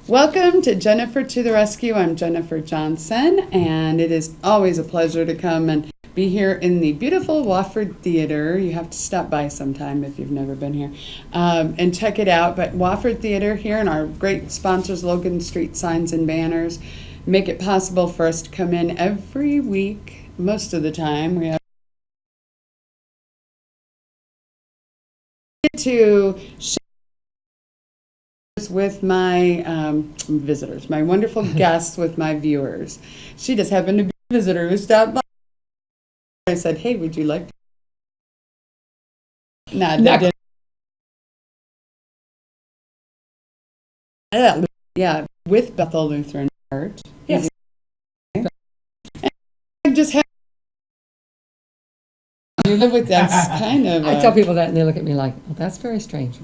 Welcome to Jennifer to the Rescue. I'm Jennifer Johnson, and it is always a pleasure to come and be here in the beautiful Wofford Theater. You have to stop by sometime if you've never been here and check it out. But Wofford Theater here and our great sponsors, Logan Street Signs and Banners, make it possible for us to come in every week. Most of the time, we have to share with my visitors, my wonderful guests with my viewers. She just happened to be a visitor who stopped by. I said, hey, would you like to? No, they didn't. Yeah, with Bethel Lutheran Church. Yes. And I just have you live with that's kind of. I tell people that and they look at me like, well, that's very strange.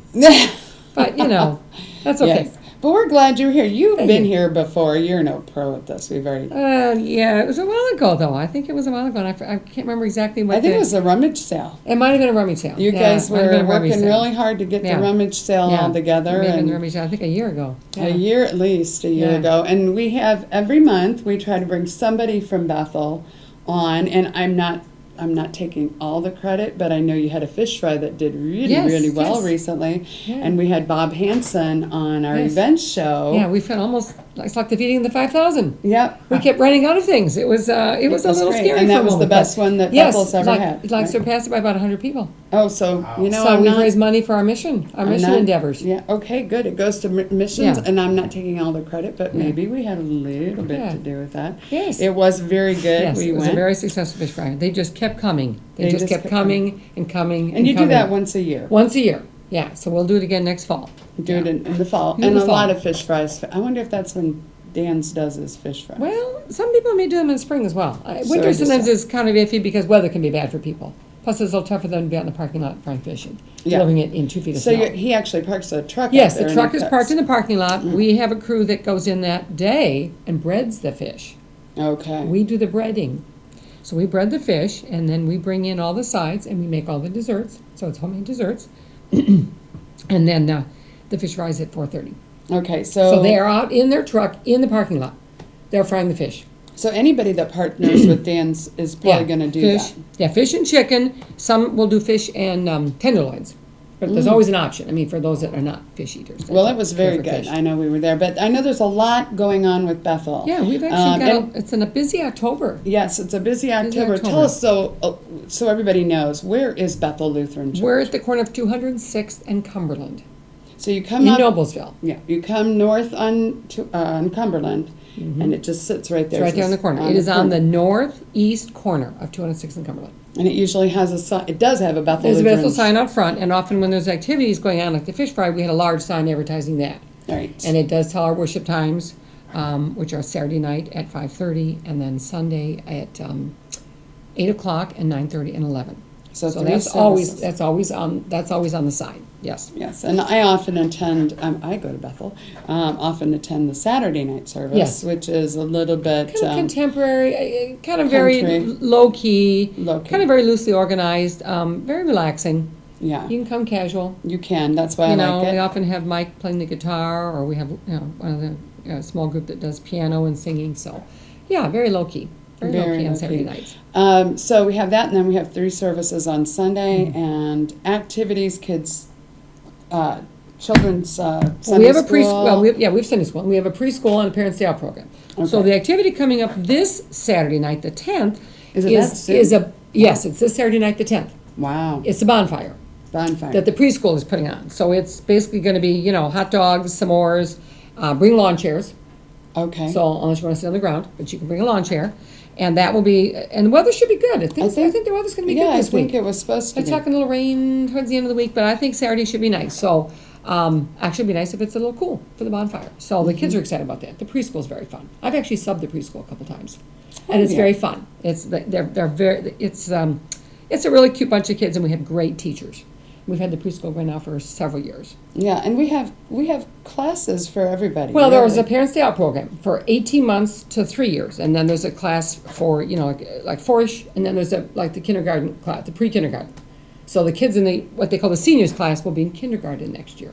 But, that's okay. Yes. But we're glad you're here. You've Thank been you. here before. You're no pro at this. We've already. Yeah, it was a while ago, though. I think it was a while ago, and I can't remember exactly what I think it was a rummage sale. It might have been a rummage sale. You guys it might have been were a rummage working sale. really hard to get the rummage sale all together. Maybe And the rummage sale, I think a year ago. Yeah. a year at least, a year ago. And we have every month we try to bring somebody from Bethel on, and I'm not taking all the credit, but I know you had a fish fry that did really well recently. Yeah. And we had Bob Hansen on our event show. Yeah, we felt almost it's like defeating the 5,000. Yep. We kept running out of things. It was a little great. scary. And for that a was the moment, best one that Bethel's ever had. Like surpassed it by about 100 people. Oh, so So we've raised money for our mission endeavors. Yeah, okay, good. It goes to missions, Yeah. and I'm not taking all the credit, but maybe we had a little bit to do with that. Yes. It was very good. Yes, We it was went. a very successful fish fry. They just kept coming. They just kept coming and coming. And you coming. do that once a year. Once a year. Yeah, so we'll do it again next fall. Do it in the fall. In And the a fall. lot of fish fries. I wonder if that's when Dan's does his fish fries. Well, some people may do them in spring as well. I Winter just sometimes thought- is kind of iffy because weather can be bad for people. Plus, it's a little tough for them to be out in the parking lot frying fish and delivering it in 2 feet of So snow. he actually parks a truck Yes, out there the and truck he is cooks. parked in the parking lot. We have a crew that goes in that day and breads the fish. Okay. We do the breading. So we bread the fish, and then we bring in all the sides, and we make all the desserts. So it's homemade desserts. And then the fish fries at 4:30. Okay, So they are out in their truck in the parking lot. They're frying the fish. So anybody that partners with Dan's is probably going to do fish, that. Yeah, fish and chicken. Some will do fish and tenderloins. But there's always an option. I mean, for those that are not fish eaters. Well, it was very for good. fish. I know we were there, but I know there's a lot going on with Bethel. Yeah, we've actually and- it's in a busy October. Yes, it's a busy October. Tell us so everybody knows, where is Bethel Lutheran Church? We're at the corner of 206th and Cumberland So you come in up, Noblesville. yeah, you come north on Cumberland, and it just sits right there. It's right there in the corner. It is on the northeast corner of 206th and Cumberland. And it usually has a sign. It does have a Bethel There's a Lutheran. Bethel sign out front, and often when there's activities going on, like the fish fry, we had a large sign advertising that. Right. And it does tell our worship times, which are Saturday night at 5:30, and then Sunday at 8 o'clock and 9:30 and 11. So three that's services. always on the side. Yes. Yes, and I often attend. I go to Bethel. Often attend the Saturday night service, Yes. which is a little bit Kind of contemporary, kind of very country. low key, Low-key. kind of very loosely organized, very relaxing. Yeah, You can come casual. you can. That's why I We like it. often have Mike playing the guitar, or we have one of the small group that does piano and singing. So, yeah, very low key, very low key on Saturday nights. So we have that, and then we have 3 services on Sunday and activities, kids, children's Sunday We have a school. we have Sunday school, and we have a preschool and a parents' day out program. So Okay. the activity coming up this Saturday night, the 10th, Is it that soon? yes, it's this Saturday night, the 10th. Wow, It's a bonfire bonfire. that the preschool is putting on. So it's basically going to be, hot dogs, s'mores, bring lawn chairs. Okay. So unless you want to sit on the ground, but you can bring a lawn chair. And that will be, and the weather should be good. I think the weather's going to be yeah, good I this think week. it was supposed to They're be. talking a little rain towards the end of the week, but I think Saturday should be nice. So, actually it'd be nice if it's a little cool for the bonfire. So the kids are excited about that. The preschool's very fun. I've actually subbed the preschool a couple times, and it's yeah. very fun. They're very it's a really cute bunch of kids, and we have great teachers. We've had the preschool going now for several years. Yeah, and we have classes for everybody. Well, there was a really. Parents' Day Out program for 18 months to 3 years, and then there's a class for, like 4-ish, and then there's the kindergarten class, the pre-kindergarten. So the kids in what they call the seniors class will be in kindergarten next year.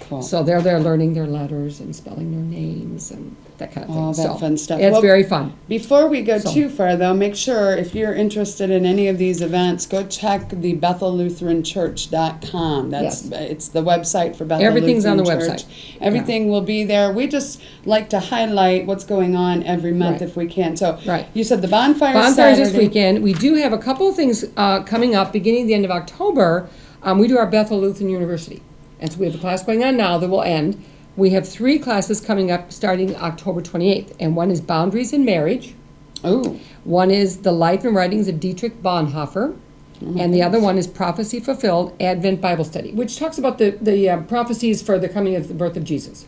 Cool. So they're there learning their letters and spelling their names and that kind of thing. All that fun stuff. It's Well, very fun. Before we go So- too far, though, make sure if you're interested in any of these events, go check the BethelLutheranChurch.com. It's the website for Bethel Everything's on Lutheran the Church. website. Everything will be there. We just like to highlight what's going on every month Right. if we can. So Right. you said the bonfire Bonfires this Saturday. weekend. We do have a couple of things coming up beginning the end of October. We do our Bethel Lutheran University. And so we have a class going on now that will end. We have 3 classes coming up starting October 28th. And one is Boundaries in Marriage. Oh, One is The Life and Writings of Dietrich Bonhoeffer. And the other one is Prophecy Fulfilled, Advent Bible Study, which talks about the prophecies for the coming of the birth of Jesus.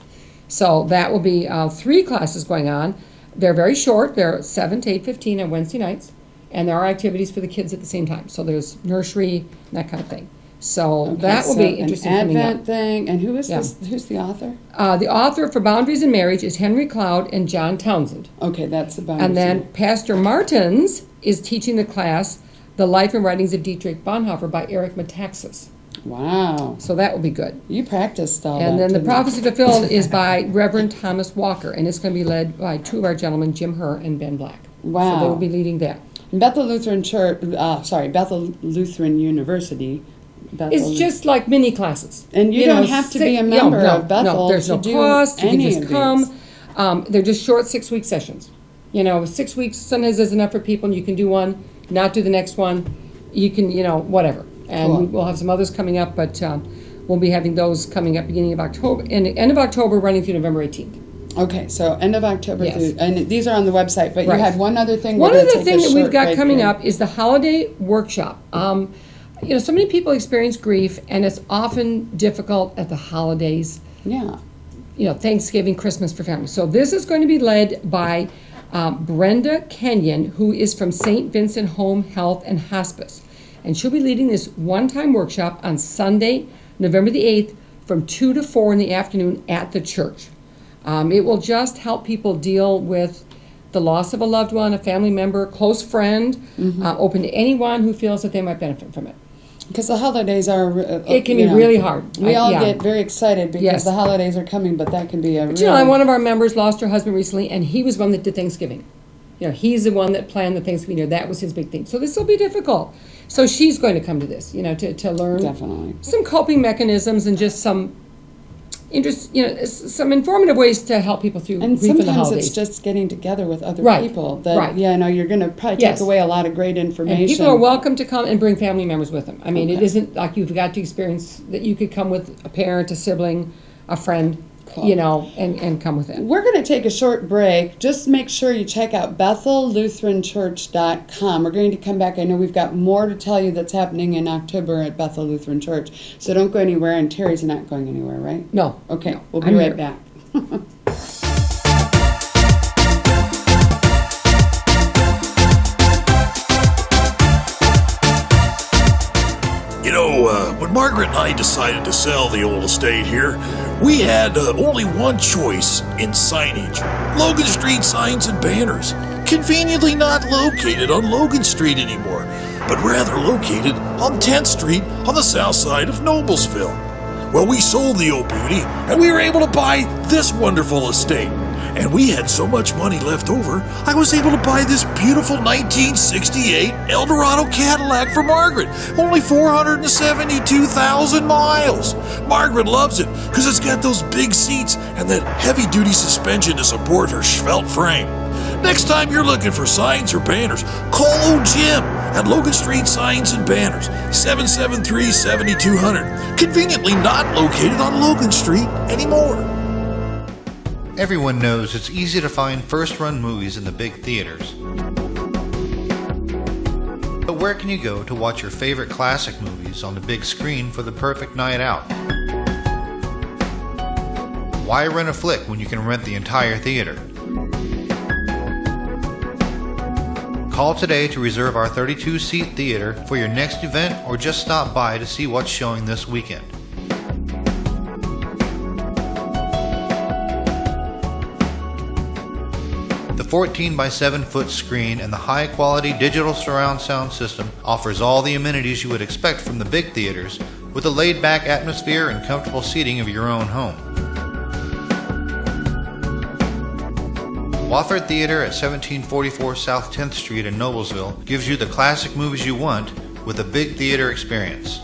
So that will be 3 classes going on. They're very short. They're 7 to 8:15 on Wednesday nights. And there are activities for the kids at the same time. So there's nursery, that kind of thing. So okay, that will so be interesting an coming up. Advent thing. And who is Yeah. this? Who's the author? The author for Boundaries in Marriage is Henry Cloud and John Townsend. Okay, that's the boundaries. And then Pastor Martins is teaching the class, The Life and Writings of Dietrich Bonhoeffer by Eric Metaxas. Wow, So that will be good. you practiced all that. And then the didn't you? Prophecy Fulfilled is by Reverend Thomas Walker, and it's going to be led by 2 of our gentlemen, Jim Herr and Ben Black. Wow. So they will be leading that. Bethel Lutheran Church, Bethel Lutheran University. Bethel It's just like mini classes. And you don't have to be a member of Bethel No, there's to no do cost. You can any just of come. these. They're just short 6-week sessions. 6 weeks sometimes is enough for people, and you can do one, not do the next one. You can, whatever. And Cool. we'll have some others coming up, but we'll be having those coming up beginning of October, and the end of October running through November 18th. Okay, so end of October Yes. through, and these are on the website, but you Right. had one other thing. One we're gonna other take thing a that we've short got break coming here. up is the holiday workshop. So many people experience grief, and it's often difficult at the holidays. Yeah, Thanksgiving, Christmas for families. So this is going to be led by Brenda Kenyon, who is from St. Vincent Home Health and Hospice. And she'll be leading this one-time workshop on Sunday, November the 8th, from 2 to 4 in the afternoon at the church. It will just help people deal with the loss of a loved one, a family member, close friend, open to anyone who feels that they might benefit from it. because the holidays are. It can be really hard. We all yeah. get very excited because Yes. the holidays are coming, but that can be a. But, really, one of our members lost her husband recently, and he was one that did Thanksgiving. He's the one that planned the Thanksgiving dinner. That was his big thing. So this will be difficult. So she's going to come to this, to learn Definitely. some coping mechanisms and just some some informative ways to help people through And grief in the sometimes holidays. it's just getting together with other Right, people that, right. you're going to probably Yes. take away a lot of great information. And people are welcome to come and bring family members with them. I mean, it Okay. isn't like you've got to experience that you could come with a parent, a sibling, a friend, Cool. and come with them. We're going to take a short break. Just make sure you check out BethelLutheranChurch.com. We're going to come back. I know we've got more to tell you that's happening in October at Bethel Lutheran Church. So don't go anywhere, and Terry's not going anywhere, right? No. Okay, no, we'll be I'm right here. back. When Margaret and I decided to sell the old estate here, we had only one choice in signage: Logan Street signs and banners. Conveniently not located on Logan Street anymore, but rather located on 10th Street on the south side of Noblesville. Well, we sold the old beauty, and we were able to buy this wonderful estate. And we had so much money left over, I was able to buy this beautiful 1968 Eldorado Cadillac for Margaret. Only 472,000 miles. Margaret loves it because it's got those big seats and that heavy-duty suspension to support her svelte frame. Next time you're looking for signs or banners, call old Jim at Logan Street Signs and Banners, 773-7200. Conveniently not located on Logan Street anymore. Everyone knows it's easy to find first-run movies in the big theaters. But where can you go to watch your favorite classic movies on the big screen for the perfect night out? Why rent a flick when you can rent the entire theater? Call today to reserve our 32-seat theater for your next event, or just stop by to see what's showing this weekend. The 14 by 7 foot screen and the high quality digital surround sound system offers all the amenities you would expect from the big theaters, with a laid-back atmosphere and comfortable seating of your own home. Wofford Theater at 1744 South 10th Street in Noblesville gives you the classic movies you want with a big theater experience.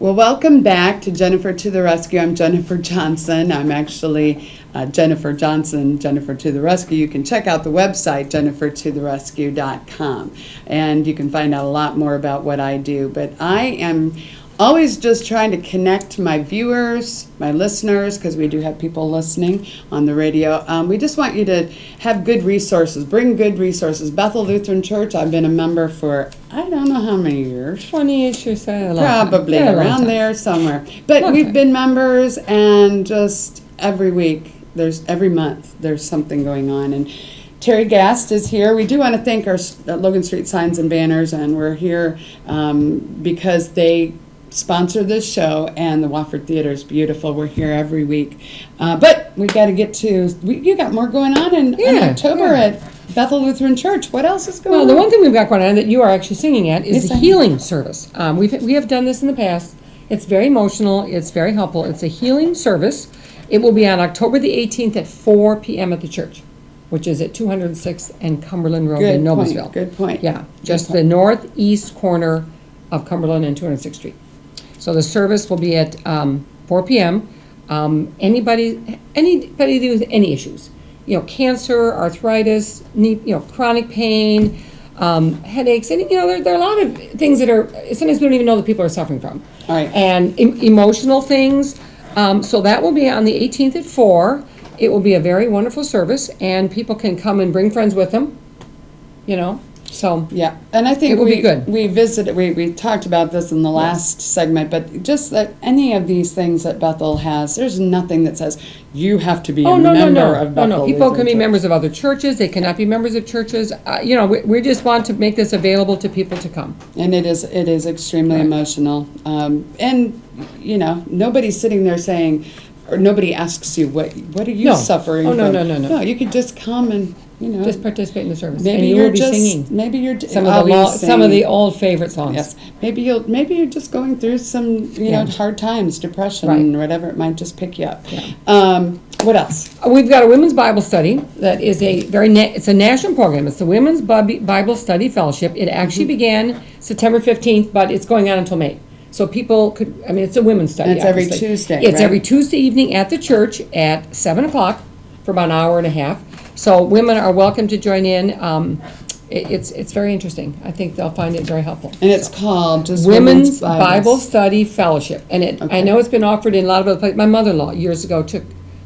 Well, welcome back to Jennifer to the Rescue. I'm Jennifer Johnson. I'm actually Jennifer Johnson, Jennifer to the Rescue. You can check out the website, jennifertotherescue.com, and you can find out a lot more about what I do. But I am always just trying to connect my viewers, my listeners, because we do have people listening on the radio. We just want you to have good resources, bring good resources. Bethel Lutheran Church, I've been a member for I don't know how many years. 20-ish or so. Probably around there somewhere. But we've been members, and just every week, every month, there's something going on. And Terri Gast is here. We do want to thank our Logan Street Signs and Banners, and we're here because they sponsor this show, and the Wofford Theater is beautiful. We're here every week. But we got to get to, you got more going on in October at Bethel Lutheran Church. What else is going on? Well, the one thing we've got going on that you are actually singing at is the healing service. We have done this in the past. It's very emotional. It's very helpful. It's a healing service. It will be on October the 18th at 4 p.m. at the church, which is at 206th and Cumberland Road in Noblesville. Good point. Yeah, just the northeast corner of Cumberland and 206th Street. So the service will be at 4 p.m. Anybody with any issues, cancer, arthritis, chronic pain, headaches, and there are a lot of things that are sometimes we don't even know that people are suffering from. All right. And emotional things. So that will be on the 18th at 4. It will be a very wonderful service, and people can come and bring friends with them. So yeah, and I think it will be good. We talked about this in the last segment, but just that any of these things that Bethel has, there's nothing that says you have to be a member of Bethel. No. People can be members of other churches. They cannot be members of churches. We just want to make this available to people to come. And it is extremely emotional. And nobody's sitting there saying, or nobody asks you what are you suffering from. No. No, you could just come and. Just participate in the service. Maybe and you you're will be just singing. Maybe you're some of the old favorite songs. Yes. Maybe you're just going through some hard times, depression, Right. whatever. It might just pick you up. Yeah. What else? We've got a women's Bible study that is it's a national program. It's the Women's Bible Study Fellowship. It actually began September 15th, but it's going on until May. So people it's a women's study. And it's obviously. every Tuesday. It's right? every Tuesday evening at the church at 7 o'clock for about an hour and a half. So women are welcome to join in. It's very interesting. I think they'll find it very helpful. And it's called just Women's Bible Study Fellowship. And I know it's been offered in a lot of other places. My mother-in-law years ago took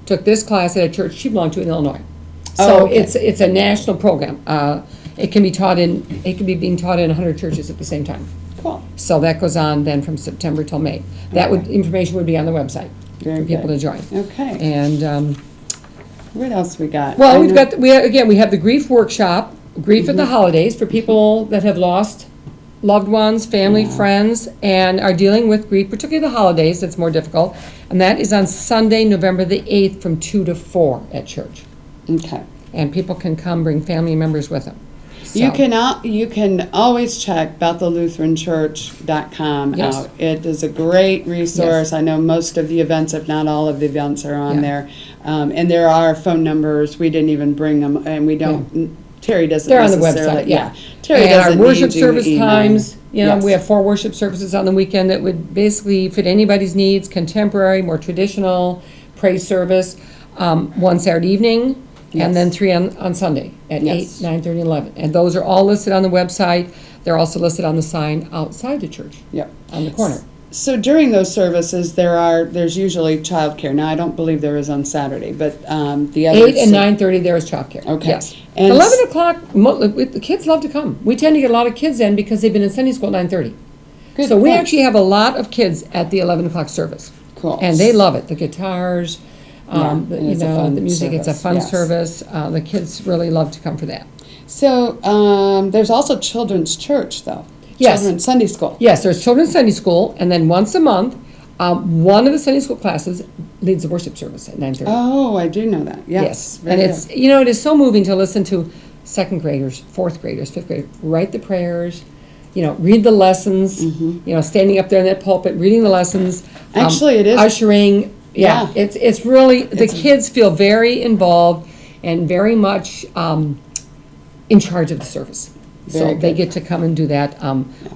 this class at a church she belonged to in Illinois. So it's a national program. It can be being taught in 100 churches at the same time. Cool. So that goes on then from September till May. Information would be on the website for people to join. Okay. And what else we got? well, we have the grief workshop, grief at the holidays for people that have lost loved ones, family, friends, and are dealing with grief, particularly the holidays. That's more difficult, and that is on Sunday, November the 8th, from 2 to 4 at church. Okay. And people can come bring family members with them. So. You can always check BethelLutheranChurch.com out. It is a great resource. Yes. I know most of the events, if not all of the events, are on there. And there are phone numbers. We didn't even bring them, and we don't. Terri doesn't. They're on the necessarily. website. Yeah. Terri and doesn't our worship need service email. times. Yes. We have 4 worship services on the weekend that would basically fit anybody's needs: contemporary, more traditional, praise service, one Saturday evening. Yes. And then 3 on Sunday at 8, 9:30, 11. And those are all listed on the website. They're also listed on the sign outside the church. Yep. On the corner. So during those services, there's usually childcare. Now I don't believe there is on Saturday, but the other 8 and 9:30 there is childcare. Okay. Yes. And 11 o'clock. The kids love to come. We tend to get a lot of kids in because they've been in Sunday school at 9:30. Good so we point. actually have a lot of kids at the 11 o'clock service. Cool. And they love it. The guitars. The music. Service, It's a fun yes. service. The kids really love to come for that. So there's also children's church, though. Yes. children's Sunday school. Yes, there's children's Sunday school, and then once a month, one of the Sunday school classes leads the worship service at 9:30. Oh, I do know that. Yes. And very it's, good. it is so moving to listen to second graders, fourth graders, fifth graders, write the prayers, read the lessons, standing up there in that pulpit, reading the lessons. Actually, it is. Ushering. Yeah. Yeah. It's really, the kids feel very involved and very much in charge of the service. So Very they good. get to come and do that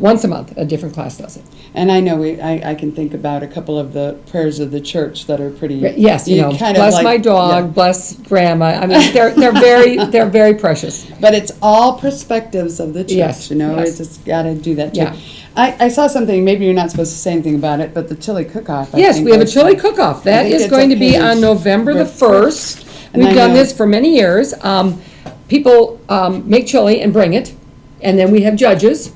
once a month. A different class does it. And I know I can think about a couple of the prayers of the church that are pretty. Yes, kind of bless like- my dog, yeah. bless grandma. I mean, they're very precious. But it's all perspectives of the church, Yes, We yes. just got to do that too. Yeah. I saw something, maybe you're not supposed to say anything about it, but the chili cook-off. I Yes, think we have a was- chili cook-off. That think is it's going a to be on page. November the The 1st. And We've I done know- this for many years. People make chili and bring it, and then we have judges,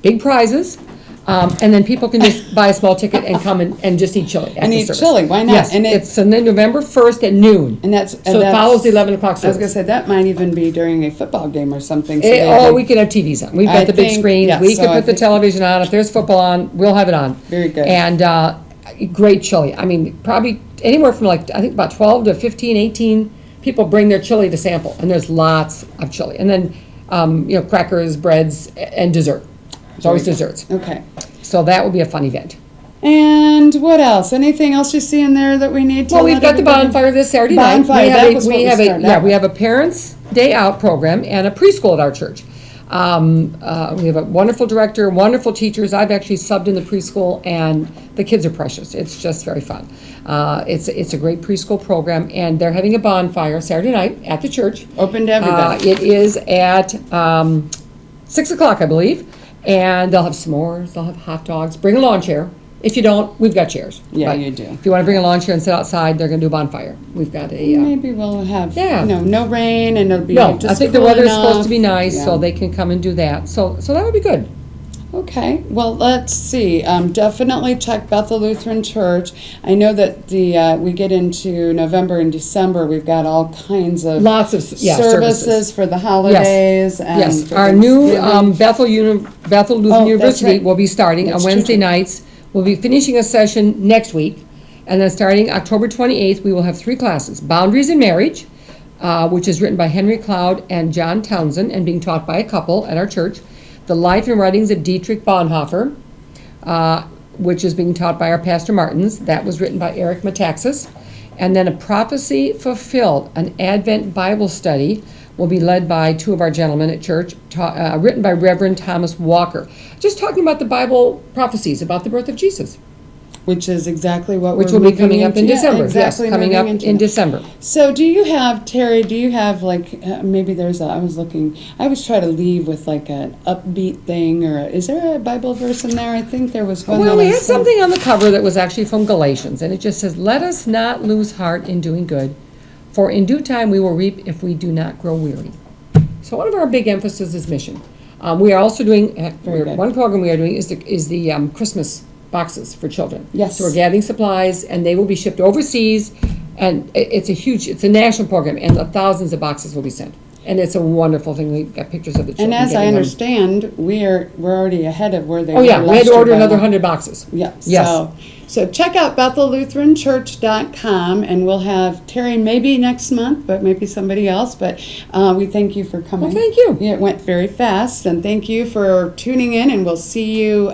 big prizes, and then people can just buy a small ticket and come and just eat chili after eat service. chili, why not? Yes, And it's on November 1st at noon. And that's. So it follows the 11 o'clock I was gonna service. say, that might even be during a football game or something. so Eh, they Oh, can- we could have TVs on. We've I got the big think- screens. yeah, We so could I put the think- television on. If there's football on, we'll have it on. Very good. And great chili. I mean, probably anywhere from I think about 12 to 15, 18 people bring their chili to sample. And there's lots of chili. And then, crackers, breads, and dessert. There's always desserts. Okay. So that will be a fun event. And what else? Anything else you see in there that we need to? Well, we've let got the everybody- bonfire this Saturday night. Bonfire, We have that a- was what we we have a started Yeah, out we with. have a Parents' Day Out program and a preschool at our church. We have a wonderful director, wonderful teachers. I've actually subbed in the preschool, and the kids are precious. It's just very fun. It's a great preschool program, and they're having a bonfire Saturday night at the church. Open to everybody. It is at 6 o'clock, I believe, and they'll have s'mores, they'll have hot dogs. Bring a lawn chair. If you don't, we've got chairs. Yeah, But you do. If you want to bring a lawn chair and sit outside, they're going to do a bonfire. We've got a, Maybe we'll have, Yeah. no rain and it'll be no, just I think the cool weather's supposed to enough. be nice, Yeah. so they can come and do that. So that would be good. Okay, well, let's see. Definitely check Bethel Lutheran Church. I know that we get into November and December, we've got all kinds of Lots of, services for the holidays. And Yes, for our new Thanksgiving. Bethel Lutheran that's University right. will be starting on That's Wednesday true. nights. We'll be finishing a session next week, and then starting October 28th, we will have 3 classes. Boundaries in Marriage, which is written by Henry Cloud and John Townsend, and being taught by a couple at our church. The Life and Writings of Dietrich Bonhoeffer, which is being taught by our Pastor Martins. That was written by Eric Metaxas. And then A Prophecy Fulfilled, an Advent Bible study, will be led by 2 of our gentlemen at church, written by Reverend Thomas Walker. Just talking about the Bible prophecies about the birth of Jesus, Which is exactly what which we're will be moving coming up in into. Yeah, December. exactly Yes, coming moving up into in that. December. So do you have, Terry, maybe there's I always try to leave with like an upbeat thing, or is there a Bible verse in there? I think there was one. Well, that we had was- something on the cover that was actually from Galatians, and it just says, "Let us not lose heart in doing good, for in due time we will reap if we do not grow weary." So one of our big emphasis is mission. We are also doing, Very good. one program we are doing is the Christmas boxes for children. Yes. So we're gathering supplies, and they will be shipped overseas, and it's a national program, and thousands of boxes will be sent. And it's a wonderful thing. We've got pictures of the children And as I getting them. understand, we're already ahead of where they Oh, were yeah, we had last to year order by another one. 100 boxes. Yeah. Yes. So check out BethelLutheranChurch.com, and we'll have Terry maybe next month, but maybe somebody else. But we thank you for coming. Well, thank you. Yeah, it went very fast, and thank you for tuning in. And we'll see you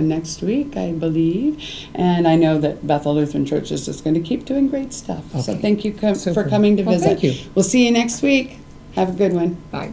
next week, I believe. And I know that Bethel Lutheran Church is just going to keep doing great stuff. So Okay. thank you for Super. coming to Well, visit. thank you. We'll see you next week. Have a good one. Bye.